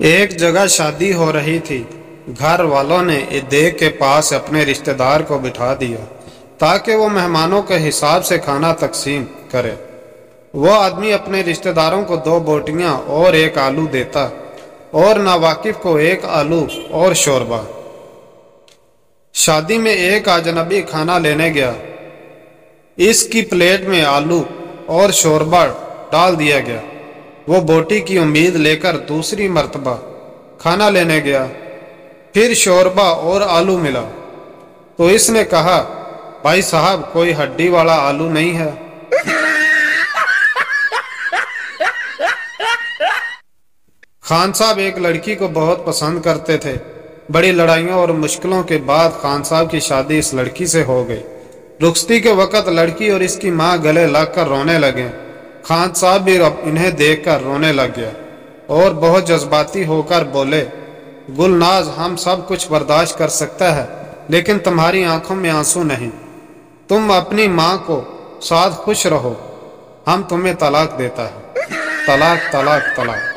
ایک جگہ شادی ہو رہی تھی۔ گھر والوں نے دیگ کے پاس اپنے رشتہ دار کو بٹھا دیا تاکہ وہ مہمانوں کے حساب سے کھانا تقسیم کرے۔ وہ آدمی اپنے رشتہ داروں کو 2 بوٹیاں اور 1 آلو دیتا اور ناواقف کو 1 آلو اور شوربہ۔ شادی میں ایک اجنبی کھانا لینے گیا۔ اس کی پلیٹ میں آلو اور شوربہ ڈال دیا گیا۔ وہ بوٹی کی امید لے کر دوسری مرتبہ کھانا لینے گیا۔ پھر شوربہ اور آلو ملا تو اس نے کہا، بھائی صاحب کوئی ہڈی والا آلو نہیں ہے؟ خان صاحب ایک لڑکی کو بہت پسند کرتے تھے۔ بڑی لڑائیوں اور مشکلوں کے بعد خان صاحب کی شادی اس لڑکی سے ہو گئی۔ رخصتی کے وقت لڑکی اور اس کی ماں گلے لگ کر رونے لگے۔ خان صاحب بھی انہیں دیکھ کر رونے لگ گیا اور بہت جذباتی ہو کر بولے، گلناز ہم سب کچھ برداشت کر سکتا ہے لیکن تمہاری آنکھوں میں آنسو نہیں۔ تم اپنی ماں کو ساتھ خوش رہو، ہم تمہیں طلاق دیتا ہے۔ طلاق طلاق طلاق۔